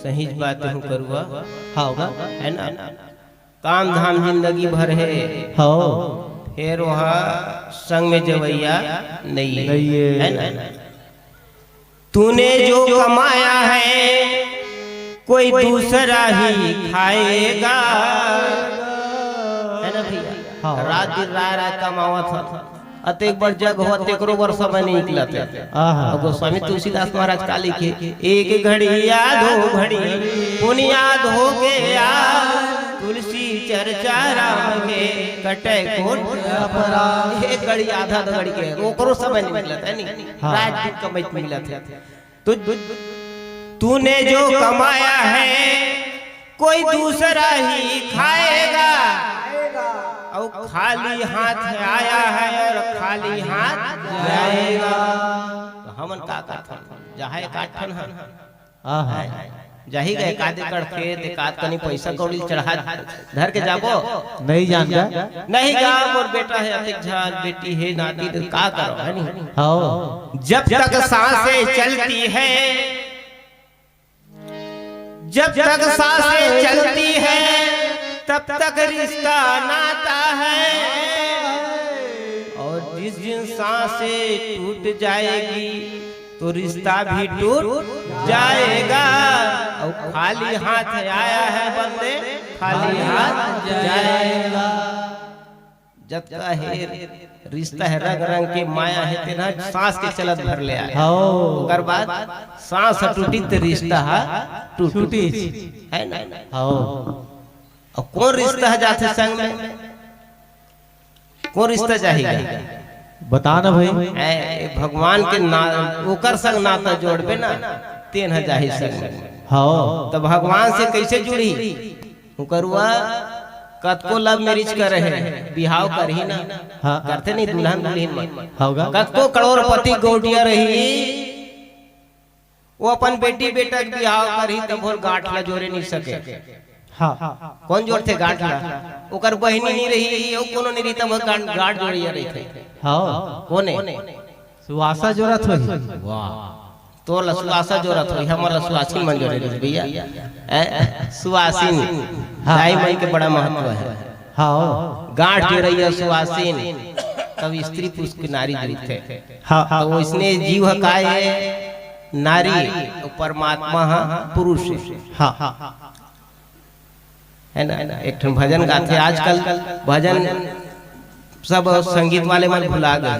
सही बात हूँ करुआ होगा है ना, काम धाम जिंदगी भर है हो फिर वहाँ संग में जवैया नहीं है ना। तूने जो कमाया है कोई दूसरा ही खाएगा, है ना भैया। रात दिन रात कमावा था अतेक बार जग हो तेकरो बार समय नहीं निकला था। गोस्वामी तुलसीदास महाराज काली के एक घड़ी याद हो घड़ी पुन याद हो के याद, तुलसी चर्चा राम के कटे कोट एक घड़ी आधा घड़ी के ओकरो समय नहीं मिला था नहीं, रात दिन कमाई मिला था। तूने जो कमाया है कोई दूसरा ही खाएगा, और खाली हाथ आया है और खाली हाथ जाएगा। तो हमन का काठन जहां काठन है जाही गए कादे कर खेत एकाद कनी पैसा कौड़ी चढ़ा धर के जाबो नहीं जान जा नहीं गा मोर बेटा है अतिक झाल बेटी है नाती तो का करो है नहीं। हो जब तक सांसें चलती है, जब तक सांसें चलती है तब तक रिश्ता नाता है, और जिस दिन सांसें टूट जाएगी तो रिश्ता भी टूट जाएगा। और खाली हाथ आया है बंदे खाली हाथ जाएगा। जब का है रिश्ता है रंग रंग के माया है तेना सांस के चलत भर ले आए ओकर बाद सांस टूटी तो रिश्ता टूटी है ना। और कौन रिश्ता है जाते संग में, कौन रिश्ता चाहिए बता ना भाई। भगवान के ना ओकर संग नाता जोड़बे ना तेन है जाही संग में। तो भगवान से कैसे जुड़ी करुआ कतको लव मैरिज करे है बिहाव कर ही ना करते नहीं दुल्हन दुल्हन होगा कतको करोड़पति गौटिया रही वो अपन बेटी बेटा के बिहाव कर ही तब गांठ ला जोड़े नहीं सके। कौन जोड़ थे गांठ ला ओकर बहिनी नहीं रही और कोनो नहीं रही तब गांठ जोड़िया रही थे। कोने सुवासा जोरत होई वाह तो लसुआसा जोरत होई हमर लसुआसी मन जोड़े भैया सुवासिन दाई मन के बड़ा महत्व है। गांठ जो रही है सुवासिन तब स्त्री पुरुष की नारी जुड़ते तो वो इसने जीव काय है नारी परमात्मा पुरुष है ना। एक भजन गाते आजकल भजन सब संगीत वाले मन भुला गए।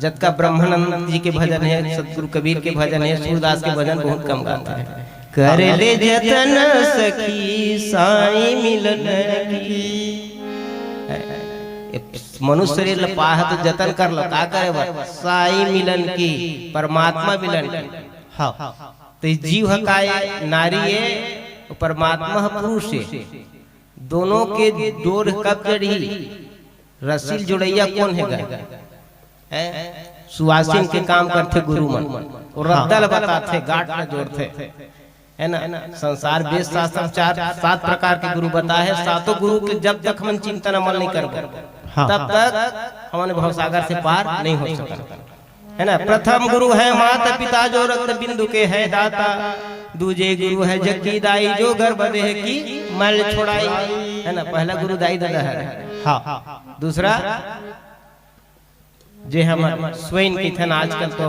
जब का ब्रह्मानंद जी के भजन है, सतगुरु कबीर के भजन है, सूरदास के भजन बहुत कम गाते हैं। कर ले जतन सखी साई मिलन की, मनुष्य रे लपाह तो जतन कर लो का करे साई मिलन की परमात्मा मिलन की। तो जीव काय नारी है परमात्मा पुरुष है, दोनों के डोर कब जड़ी रसील जुड़ैया कौन है सुवासिन के काम करते गुरु मन और रद्दल बताते गांठ में जोड़ते है ना। संसार वेद शास्त्र चार सात प्रकार के गुरु बताए, सातों गुरु के जब तक हम चिंतन अमल नहीं कर तब तक हमारे भवसागर से पार नहीं हो सकता है ना। प्रथम गुरु है माता पिता जो रक्त बिंदु के है दाता, दूजे गुरु है जग्गी दाई जो गर्भ देह की मैल छोड़ाई है ना। पहला गुरु दाई दादा है, दूसरा जे हम स्वयं की थे आजकल तो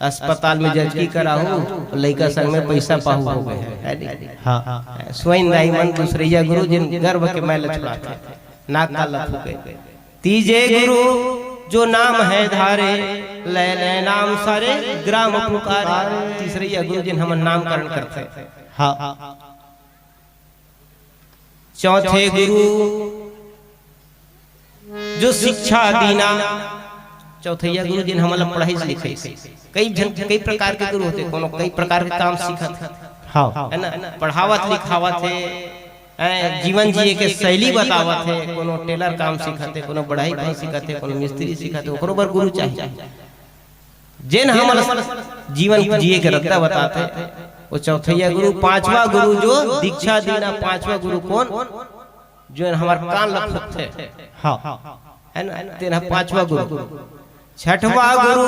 अस्पताल में जजगी कराहू लड़का संग में पैसा पाहू हो गए स्वयं दाई मन। दूसरे गुरु जिन गर्भ के मैल छुड़ाते नाक काला फूके। तीजे गुरु जो नाम है धारे ले ले नाम सारे ग्राम पुकारे, तीसरे गुरु जिन हम नामकरण करते। चौथे गुरु जो शिक्षा दीना, चौथैया गुरु जिन हम पढ़ाई लिखाई कई प्रकार के गुरु होते, कोनो कई प्रकार के काम सीखत है ना। पढ़ावत लिखावत है, जीवन जिए के शैली बतावत है, कोनो टेलर काम सीखते, कोनो बढ़ाई काम सीखते, कोनो मिस्त्री सीखते, ओकरो बर गुरु चाहिए। जिन हम जीवन जिए के रत्ता बताते वो चौथैया गुरु। पांचवा गुरु जो दीक्षा देना, पांचवा गुरु कौन जो हमारे कान लखते है ना, तेरा पांचवा गुरु। छठवा गुरु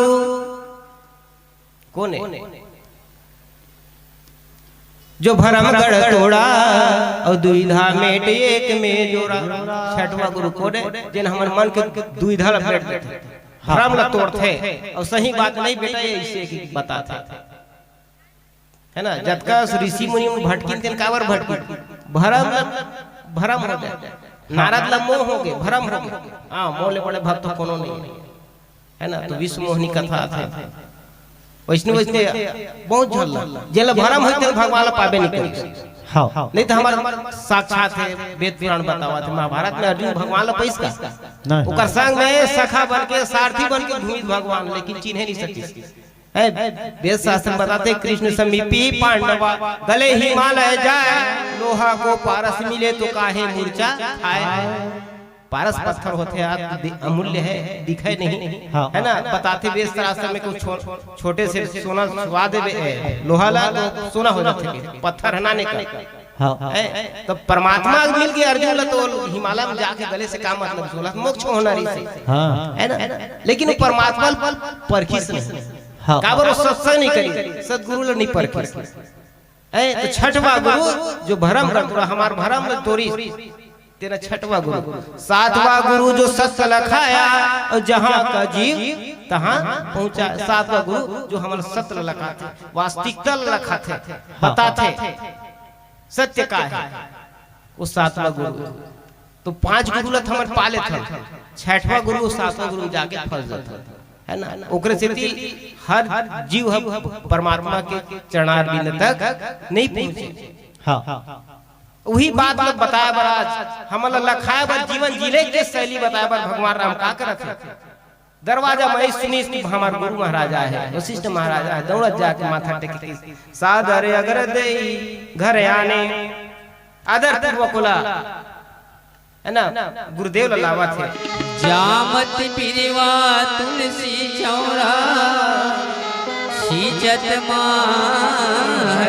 कौन है? जो भरम गढ़ तोड़ा और दुविधा मेट एक में जोड़ा। छठवा गुरु कोडे जिन हमर मन के दुविधा लपेट देते, भरम ला तोड़ते और सही बात नहीं बेटा ये इसे की बताते है ना। जतका ऋषि मुनि भटकिन तेन कावर भटकिन भरम भरम हो जाए। नारद ला मोह हो गए, भरम हो गए। हाँ, मोह ले बड़े भक्त कोनो नहीं है ना। तो विश्व मोहनी कथा थे वैष्णव वैष्णव बहुत झल जेला भरम होते भगवान ला पाबे नहीं करी। हाँ नहीं तो हमारे साक्षात है वेद पुराण बतावा थे। महाभारत में अर्जुन भगवान ला पैस का ओकर संग में सखा बन के सारथी बन के घूमित भगवान, लेकिन चिन्हे नहीं सकी है। वेद शास्त्र बताते कृष्ण समीपी पांडवा गले हिमालय जाए, लोहा को पारस मिले तो काहे मूर्छा खाए। पारस पत्थर होते हैं अमूल्य है, दिखे नहीं है ना। बताते वेद शास्त्र में कुछ छोटे से सोना स्वाद लोहा ला तो सोना हो जाते, पत्थर हनाने का तो परमात्मा मिल गया अर्जुन ला तो हिमालय में जाके गले से काम मतलब सोना मोक्ष होना रही है ना। लेकिन परमात्मा परखिस नहीं काबर सत्संग नहीं करी, सदगुरु ला नहीं परखी। तो छठवा गुरु जो भरम करता हमार भरम तोरी तेरा छठवा गुरु। सातवां गुरु जो सत्य लखाया और जहाँ का जीव तहाँ पहुँचा। सातवां गुरु जो हमारे सत्य लखाते, वास्तविकता लखाते, बताते सत्य का है वो सातवां गुरु। तो 5 गुरु ला हमारे पाले थे, छठवा गुरु 7वां गुरु जाके फंस जाता है ना। ओकरे से हर जीव परमात्मा के चरणारविंद तक नहीं पहुँचे। हाँ वही बात लोग बताया बर आज हमला लखाया बर जीवन जीले के शैली बताया बर भगवान राम का करत है। दरवाजा में सुनी हमार गुरु महाराजा है, वशिष्ठ महाराजा है, दौड़त जाके माथा टेके सादर अगर दे घर आने आदर पूर्वकुला है ना। गुरुदेव लावा थे जामत पिरवा तुलसी चौरा सीजत माया।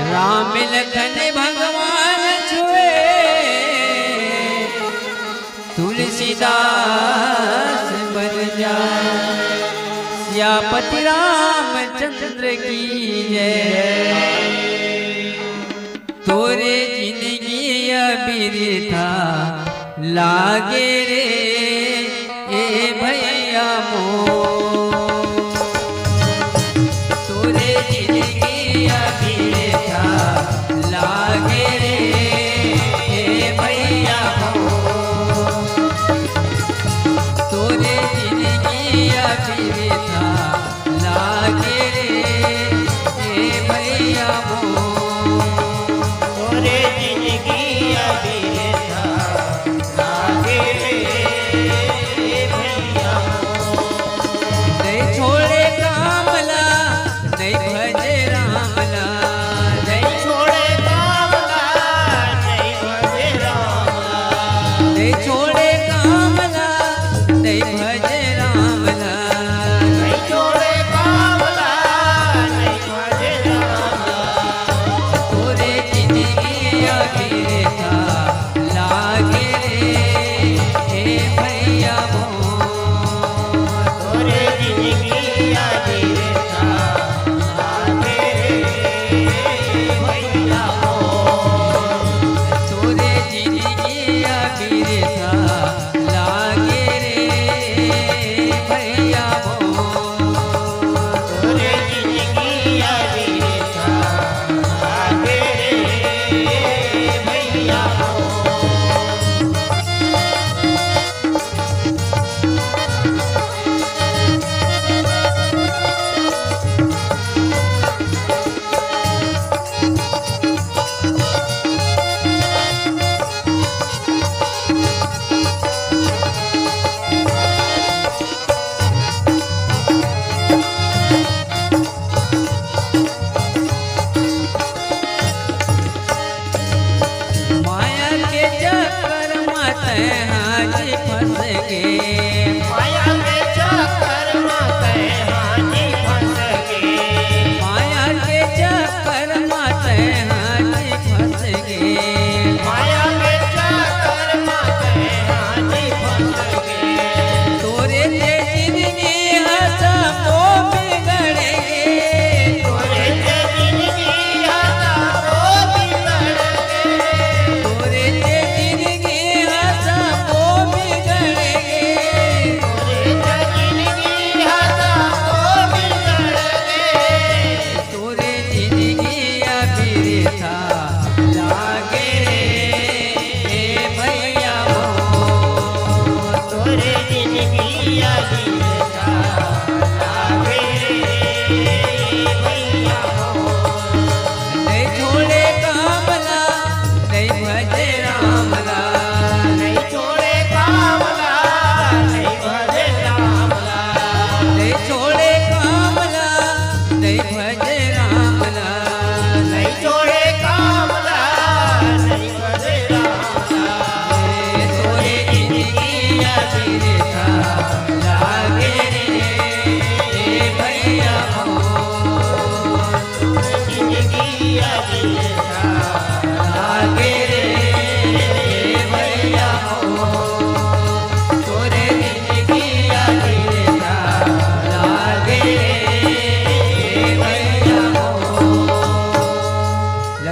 राम लखन भगवान छुए तुलसीदास बन जाए। सियापति रामचंद्र की जय। तोरे जिंदगी अबिरथा लागे रे ए भैया मो। तोरे जिंदगी अबिरथा लागे रे ए भैया मो। तोरे जिंदगी अबिरथा लागे रे ए भैया मो। तोरे जिंदगी अभी लागे रे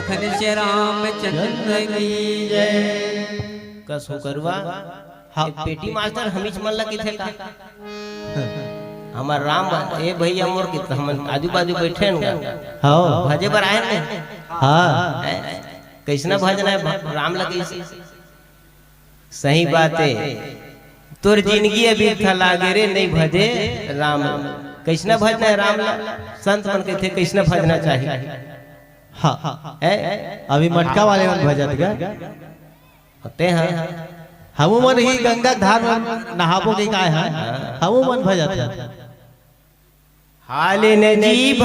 लखन से रामचंद्र की जय। कसो करवा हाँ पेटी मास्टर हमीच मन लगी थे का हमार राम ए भैया मोर की हम आजू बाजू बैठे हैं हाँ भजे पर आए ने हाँ कैसना भजना है राम लगी से सही बात है तोर जिंदगी अभी था लागे रे नहीं भजे राम कैसना भजना है राम संत मन के थे कैसना भजना चाहिए हाँ अभी मटका वाले मन भजत गा होते हैं हमू मन ही गंगा धार में नहाबो के काय है हमू मन भजत हाले ने जीभ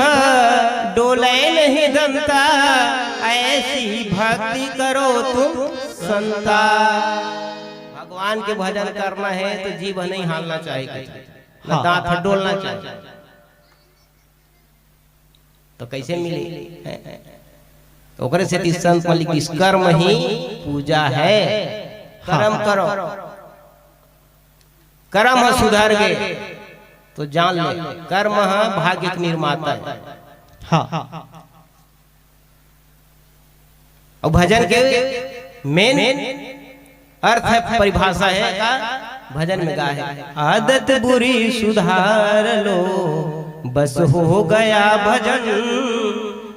डोले नहीं दंता ऐसी भक्ति करो तुम संता भगवान के भजन करना है तो जीभ नहीं हालना चाहिए न दांत डोलना चाहिए तो कैसे मिले तो ओकरे से संत मलिक इस कर्म ही पूजा है कर्म करो कर्म सुधर गए तो जान ले कर्म भाग्य के निर्माता है हाँ और भजन के मेन अर्थ है परिभाषा है का भजन में गा है आदत बुरी सुधार लो बस हो गया भजन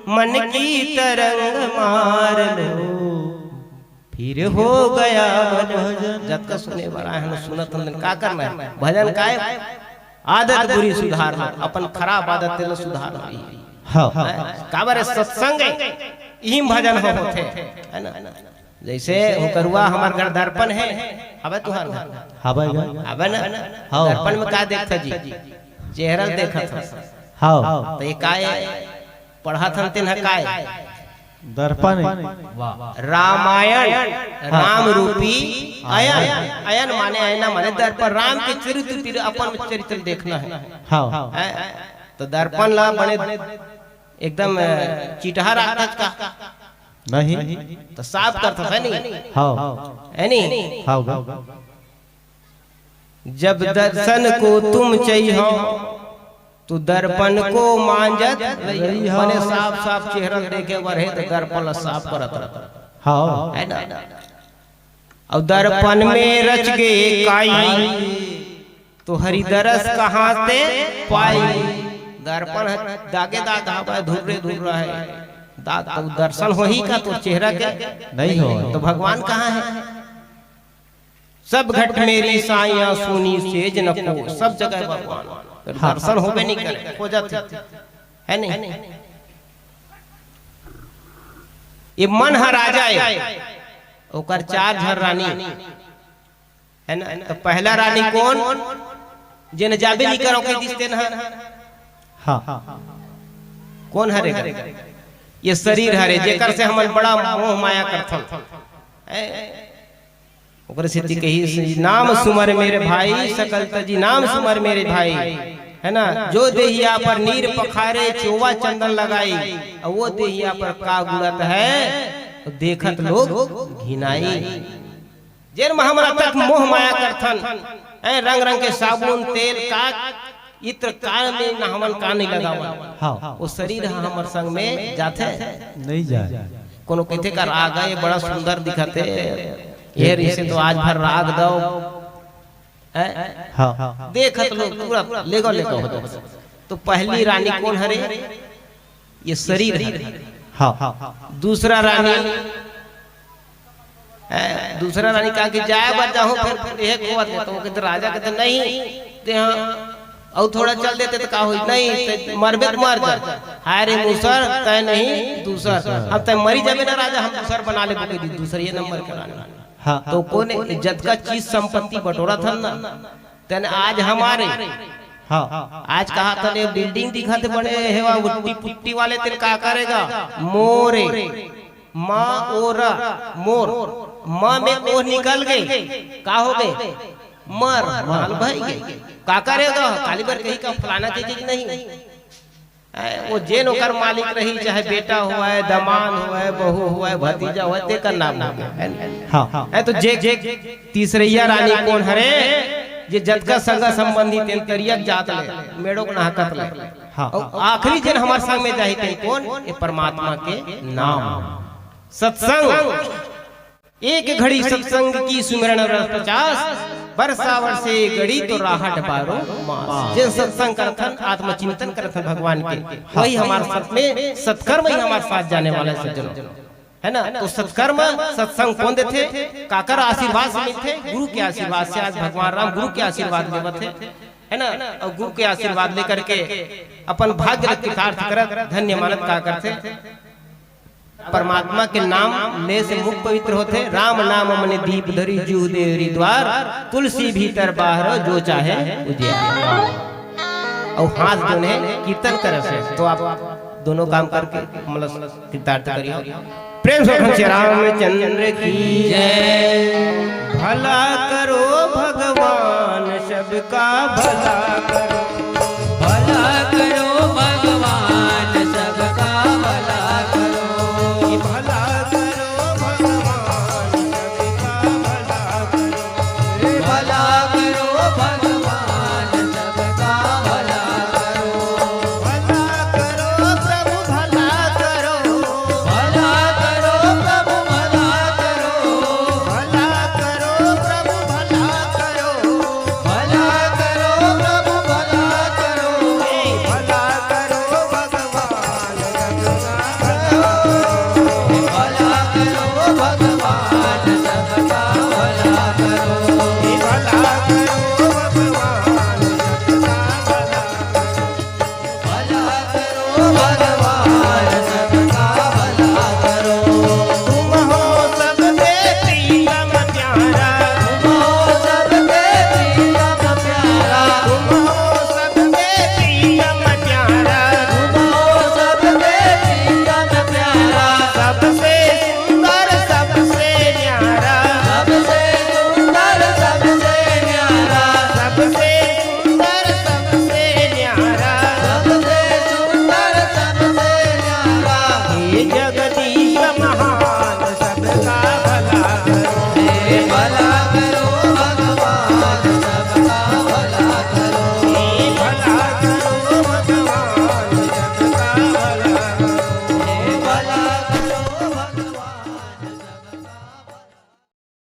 मन की तरंग मार लो फिर हो गया भजन जब का सुने वाला है सुनत का करना है भजन का आदत बुरी सुधार लो अपन खराब आदत तेल सुधार हाँ काबर सत्संग इम भजन हो होते है ना जैसे करुआ हमार घर दर्पण है अब तुहार हाँ भाई अब ना दर्पण में का देखता जी चेहरा देखा था हाँ तो ये काय पढ़ा था तेन काय दर्पण रामायण राम रूपी अयन अयन माने आईना माने दर्पण राम के चरित्र अपन चरित्र देखना है हाँ तो दर्पण ला बने एकदम चिटहा राखत का नहीं तो साफ करता था नहीं हाँ है नहीं हाँ जब दर्शन को तुम चाहिए तो दर्पण को मांजत मने साफ साफ चेहरा देखे बढ़े तो दर्पण साफ करत रहता हाँ है ना और दर्पण में रच गए काई तो हरिदरस कहाँ से पाई दर्पण दागे दाग हवा धुर्रे धुर रहा है दाग तो दर्शन हो ही का तो चेहरा के नहीं हो तो भगवान कहाँ है सब घट मेरी साइया सुनी सेज न को सब जगह भगवान दर्शन होबे नहीं करे हो जाते है नहीं ये मन है राजा है ओकर चार झर रानी है ना तो पहला रानी कौन जेन जाबे नहीं करो के दिसते ना हाँ कौन हरे ये शरीर हरे जेकर से हमन बड़ा मोह माया करथन ओकर से कही नाम सुमर मेरे भाई सकल तजी नाम सुमर मेरे भाई है ना जो देहिया पर नीर पखारे चोवा चंदन लगाई और वो देहिया पर का गुणत है तो देखत लोग घिनाई जेर हमरा तक मोह माया करथन रंग रंग के साबुन तेल का इत्र काल में न हमन का नहीं लगावा हाँ वो शरीर हमर संग में जाते नहीं जाए कोनो कहते का राग है बड़ा सुंदर दिखते ये इसे तो आज भर राग दो हाँ देखत लोग पूरा लेगो लेगो हो जाए तो पहली रानी कौन हरे ये शरीर है हाँ दूसरा रानी कहा कि जाए बच जाऊं फिर एक हुआ तो कहते राजा कहते नहीं ते और थोड़ा चल देते तो का हो नहीं मरबे तो मर जा हाय रे मूसर तय नहीं दूसर अब तय मरी जाबे ना राजा हम दूसर बना ले बोले दूसर ये नंबर के रानी हाँ तो कौन इज्जत का चीज संपत्ति बटोरा था ना तेन आज हमारे हाँ आज कहा था ने बिल्डिंग दिखाते बड़े हेवा उट्टी पुट्टी वाले तेरे का करेगा मोरे माँ ओरा मोर माँ में ओ निकल गए का हो गए मर माल भाई गए का करेगा काली बार कहीं का फलाना चीज नहीं वो जेन ओकर मालिक रही चाहे बेटा हुआ है दमान हुआ है बहू हुआ है भतीजा हुआ है तेकर नाम हो गया हाँ तो जे तीसरैया रानी कौन हरे जे जत का संग संबंधी तेन करियक जात ले मेड़ो को नाहकत ले हाँ और आखिरी जन हमार संग में जाही तेन कौन ये परमात्मा के नाम सत्संग एक घड़ी सत्संग की सुमिरन रस 50 वर्षा वर्षे घड़ी तो राहत बारो मास। जिन सत्संग करथन आत्मचिंतन करथन भगवान के, वही हमारे साथ में सत्कर्म ही हमारे साथ जाने वाले सज्जनों है ना। तो सत्कर्म सत्संग कौन देते, काकर आशीर्वाद से मिलते, गुरु के आशीर्वाद से। आज भगवान राम गुरु के आशीर्वाद लेवत है ना, और गुरु के आशीर्वाद लेकर के अपन भाग्य कृतार्थ करत धन्य मानत का करते। परमात्मा के नाम ले से मुख पवित्र होते। राम नाम मन दीप धरी जीव देवरी द्वार, तुलसी भीतर बाहर जो चाहे उजियार। और हाथ जो है कीर्तन करे से, तो आप दोनों काम करके मतलब कृतार्थ करिए। प्रेम से रामचंद्र की जय। भला करो भगवान सबका भला करो।